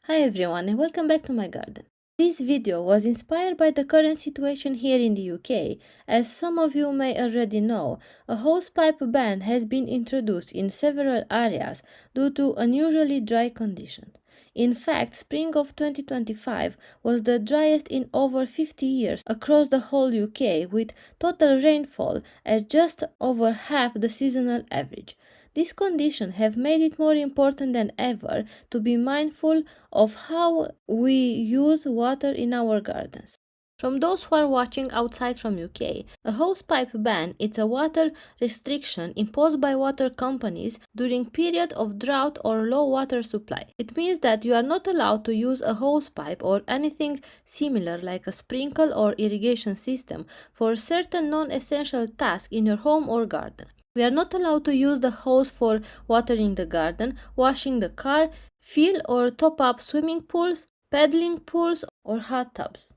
Hi everyone and welcome back to my garden. This video was inspired by the current situation here in the UK. As some of you may already know, a hosepipe ban has been introduced in several areas due to unusually dry conditions. In fact, spring of 2025 was the driest in over 50 years across the whole UK, with total rainfall at just over half the seasonal average. These conditions have made it more important than ever to be mindful of how we use water in our gardens. From those who are watching outside from UK, a hosepipe ban is a water restriction imposed by water companies during period of drought or low water supply. It means that you are not allowed to use a hosepipe or anything similar like a sprinkle or irrigation system for certain non-essential tasks in your home or garden. We are not allowed to use the hose for watering the garden, washing the car, fill or top up swimming pools, paddling pools, or hot tubs.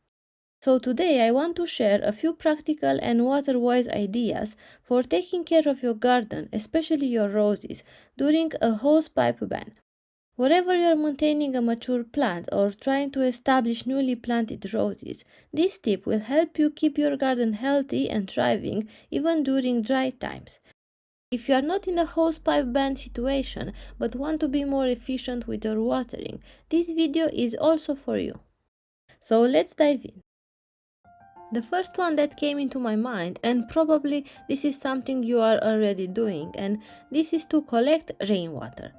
So today I want to share a few practical and water-wise ideas for taking care of your garden, especially your roses, during a hosepipe ban. Wherever you are maintaining a mature plant or trying to establish newly planted roses, this tip will help you keep your garden healthy and thriving even during dry times. If you are not in a hosepipe ban situation but want to be more efficient with your watering, this video is also for you. So let's dive in. The first one that came into my mind, and probably this is something you are already doing, and this is to collect rainwater.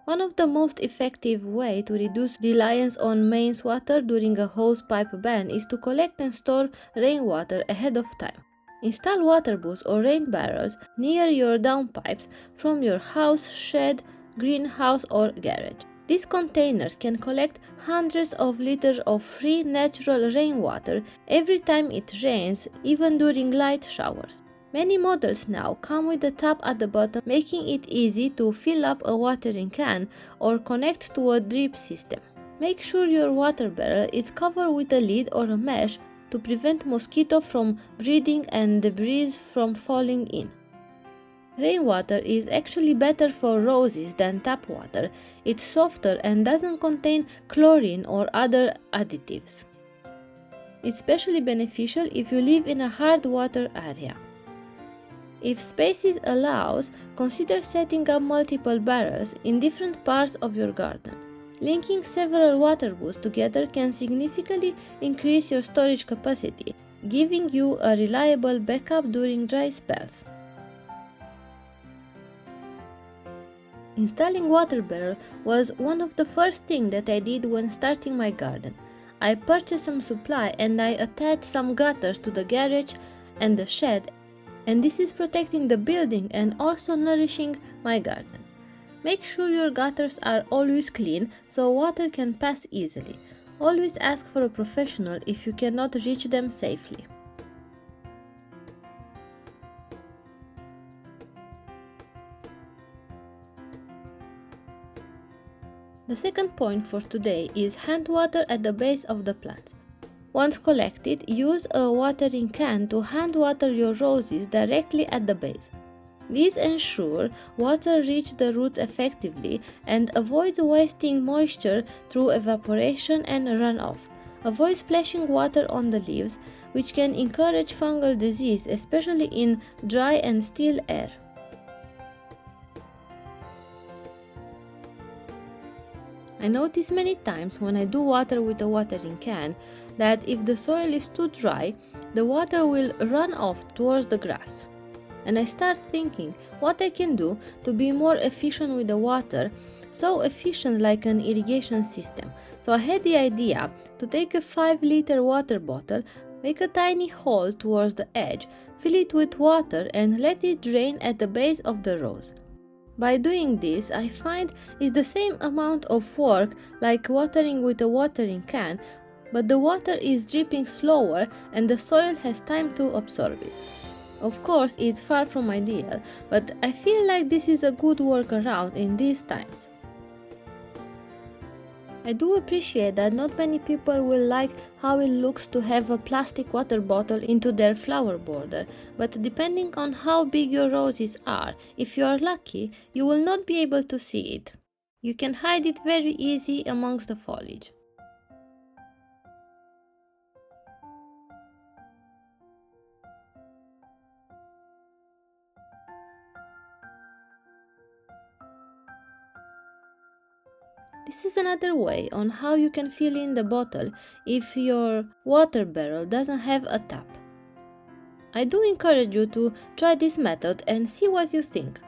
One of the most effective ways to reduce reliance on mains water during a hosepipe ban is to collect and store rainwater ahead of time. Install water booths or rain barrels near your downpipes from your house, shed, greenhouse or garage. These containers can collect hundreds of liters of free natural rainwater every time it rains, even during light showers. Many models now come with a tap at the bottom, making it easy to fill up a watering can or connect to a drip system. Make sure your water barrel is covered with a lid or a mesh to prevent mosquito from breeding and debris from falling in. Rainwater is actually better for roses than tap water. It's softer and doesn't contain chlorine or other additives. It's especially beneficial if you live in a hard water area. If space allows, consider setting up multiple barrels in different parts of your garden. Linking several water booths together can significantly increase your storage capacity, giving you a reliable backup during dry spells. Installing water barrel was one of the first things that I did when starting my garden. I purchased some supply and I attached some gutters to the garage and the shed, and this is protecting the building and also nourishing my garden. Make sure your gutters are always clean so water can pass easily. Always ask for a professional if you cannot reach them safely. The second point for today is hand water at the base of the plants. Once collected, use a watering can to hand water your roses directly at the base. These ensure water reaches the roots effectively and avoid wasting moisture through evaporation and runoff. Avoid splashing water on the leaves, which can encourage fungal disease, especially in dry and still air. I notice many times when I do water with a watering can that if the soil is too dry, the water will run off towards the grass. And I start thinking what I can do to be more efficient with the water, so efficient like an irrigation system. So I had the idea to take a 5-liter water bottle, make a tiny hole towards the edge, fill it with water and let it drain at the base of the rose. By doing this, I find it's the same amount of work like watering with a watering can, but the water is dripping slower and the soil has time to absorb it. Of course, it's far from ideal, but I feel like this is a good workaround in these times. I do appreciate that not many people will like how it looks to have a plastic water bottle into their flower border, but depending on how big your roses are, if you are lucky, you will not be able to see it. You can hide it very easy amongst the foliage. This is another way on how you can fill in the bottle if your water barrel doesn't have a tap. I do encourage you to try this method and see what you think.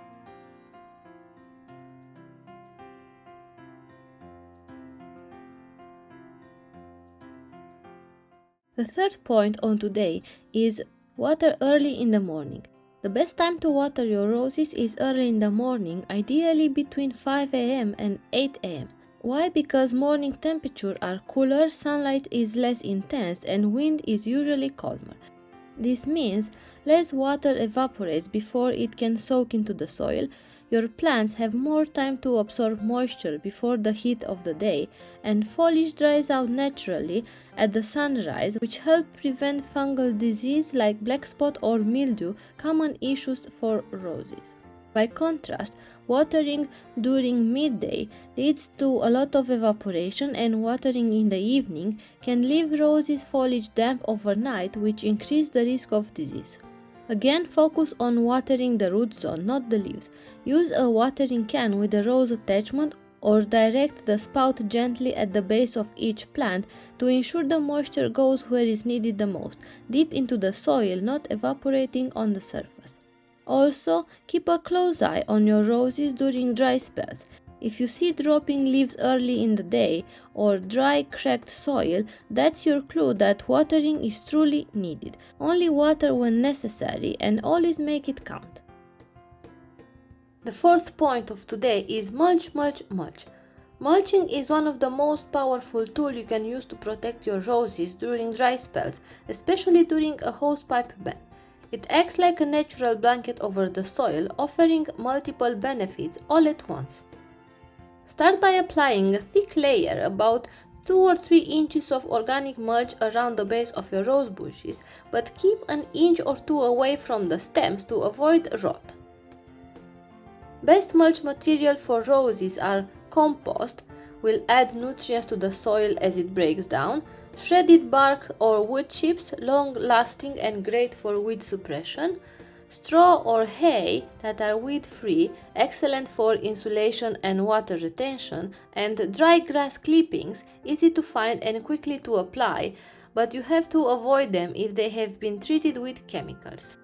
The third point on today is water early in the morning. The best time to water your roses is early in the morning, ideally between 5 am and 8 am. Why? Because morning temperatures are cooler, sunlight is less intense, and wind is usually calmer. This means less water evaporates before it can soak into the soil. Your plants have more time to absorb moisture before the heat of the day, and foliage dries out naturally at the sunrise, which helps prevent fungal disease like black spot or mildew, common issues for roses. By contrast, watering during midday leads to a lot of evaporation, and watering in the evening can leave roses' foliage damp overnight, which increases the risk of disease. Again, focus on watering the root zone, not the leaves. Use a watering can with a rose attachment or direct the spout gently at the base of each plant to ensure the moisture goes where is needed the most, deep into the soil, not evaporating on the surface. Also, keep a close eye on your roses during dry spells. If you see dropping leaves early in the day or dry, cracked soil, that's your clue that watering is truly needed. Only water when necessary and always make it count. The fourth point of today is mulch, mulch, mulch. Mulching is one of the most powerful tools you can use to protect your roses during dry spells, especially during a hosepipe ban. It acts like a natural blanket over the soil, offering multiple benefits all at once. Start by applying a thick layer, about 2 or 3 inches of organic mulch around the base of your rose bushes, but keep an inch or 2 away from the stems to avoid rot. Best mulch material for roses are compost, will add nutrients to the soil as it breaks down, shredded bark or wood chips, long-lasting and great for weed suppression, straw or hay that are weed-free, excellent for insulation and water retention, and dry grass clippings, easy to find and quickly to apply, but you have to avoid them if they have been treated with chemicals.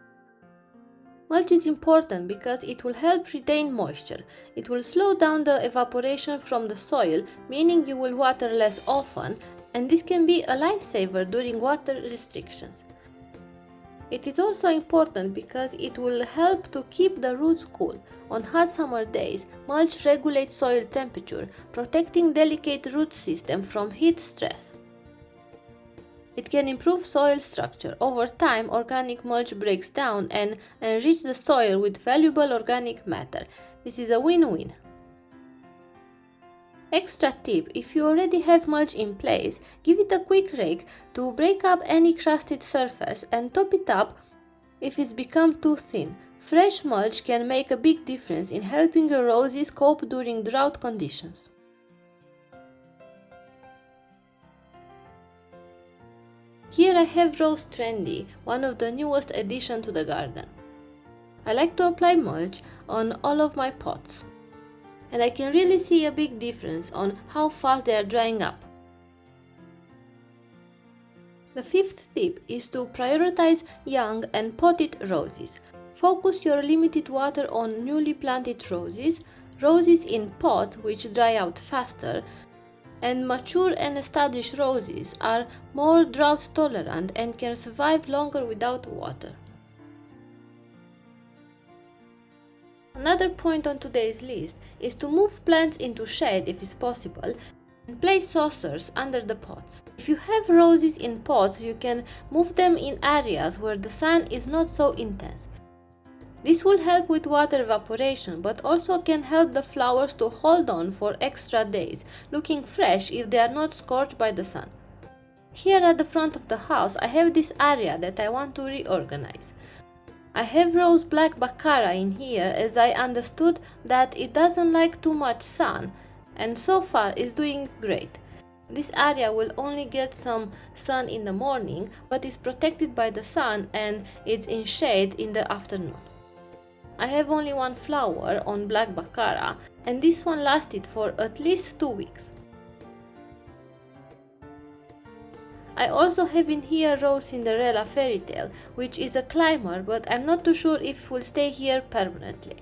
Mulch is important because it will help retain moisture. It will slow down the evaporation from the soil, meaning you will water less often, and this can be a lifesaver during water restrictions. It is also important because it will help to keep the roots cool. On hot summer days, mulch regulates soil temperature, protecting delicate root system from heat stress. It can improve soil structure. Over time, organic mulch breaks down and enriches the soil with valuable organic matter. This is a win-win. Extra tip: if you already have mulch in place, give it a quick rake to break up any crusted surface and top it up if it's become too thin. Fresh mulch can make a big difference in helping your roses cope during drought conditions. Here I have Rose Trendy, one of the newest additions to the garden. I like to apply mulch on all of my pots, and I can really see a big difference on how fast they are drying up. The fifth tip is to prioritize young and potted roses. Focus your limited water on newly planted roses, roses in pots which dry out faster, and mature and established roses are more drought tolerant and can survive longer without water. Another point on today's list is to move plants into shade if it's possible and place saucers under the pots. If you have roses in pots, you can move them in areas where the sun is not so intense. This will help with water evaporation, but also can help the flowers to hold on for extra days, looking fresh if they are not scorched by the sun. Here at the front of the house, I have this area that I want to reorganize. I have rose black baccara in here, as I understood that it doesn't like too much sun, and so far is doing great. This area will only get some sun in the morning, but is protected by the sun and it's in shade in the afternoon. I have only one flower on black baccara, and this one lasted for at least 2 weeks. I also have in here Rose Cinderella Fairy Tale, which is a climber, but I'm not too sure if it will stay here permanently.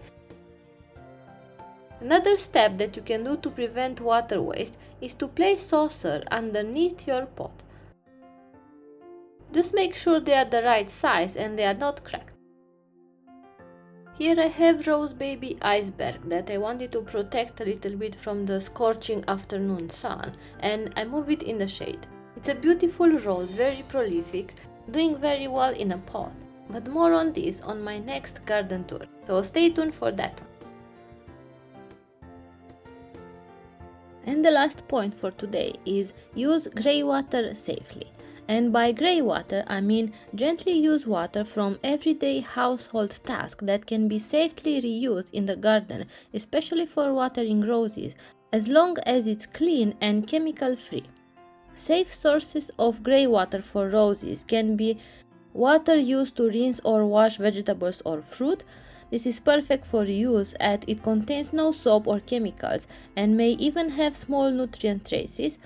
Another step that you can do to prevent water waste is to place saucer underneath your pot. Just make sure they are the right size and they are not cracked. Here I have Rose Baby Iceberg that I wanted to protect a little bit from the scorching afternoon sun, and I move it in the shade. It's a beautiful rose, very prolific, doing very well in a pot, but more on this on my next garden tour, so stay tuned for that one. And the last point for today is use grey water safely. And by grey water, I mean gently use water from everyday household tasks that can be safely reused in the garden, especially for watering roses, as long as it's clean and chemical free. Safe sources of grey water for roses can be water used to rinse or wash vegetables or fruit. This is perfect for use as it contains no soap or chemicals and may even have small nutrient traces.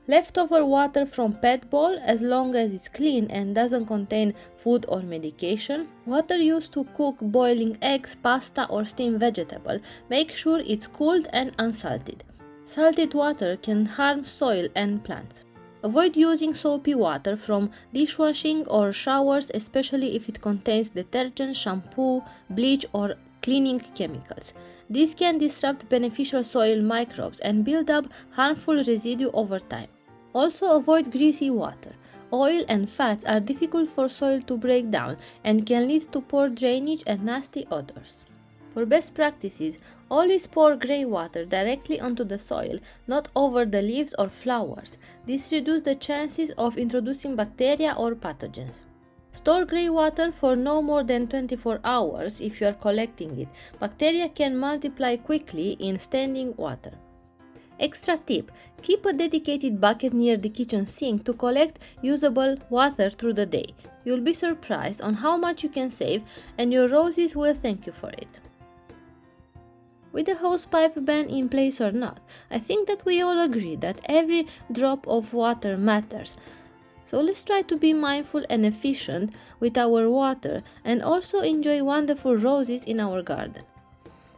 Leftover water from pet bowl, as long as it's clean and doesn't contain food or medication. Water used to cook boiling eggs, pasta or steamed vegetable. Make sure it's cooled and unsalted. Salted water can harm soil and plants. Avoid using soapy water from dishwashing or showers, especially if it contains detergent, shampoo, bleach or cleaning chemicals. This can disrupt beneficial soil microbes and build up harmful residue over time. Also avoid greasy water. Oil and fats are difficult for soil to break down and can lead to poor drainage and nasty odors. For best practices, always pour grey water directly onto the soil, not over the leaves or flowers. This reduces the chances of introducing bacteria or pathogens. Store grey water for no more than 24 hours if you are collecting it. Bacteria can multiply quickly in standing water. Extra tip: keep a dedicated bucket near the kitchen sink to collect usable water through the day. You'll be surprised on how much you can save, and your roses will thank you for it. With the hosepipe ban in place or not, I think that we all agree that every drop of water matters. So let's try to be mindful and efficient with our water and also enjoy wonderful roses in our garden.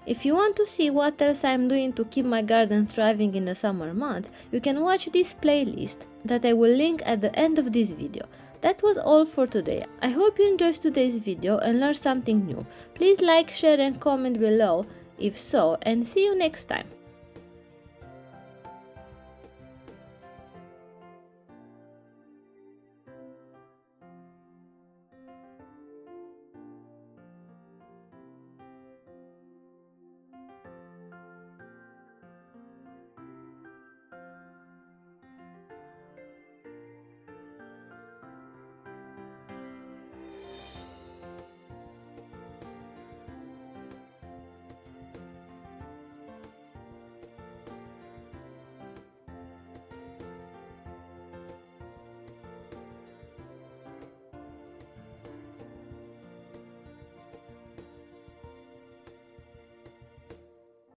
If you want to see what else I'm doing to keep my garden thriving in the summer months, you can watch this playlist that I will link at the end of this video. That was all for today. I hope you enjoyed today's video and learned something new. Please like, share and comment below if so, and see you next time.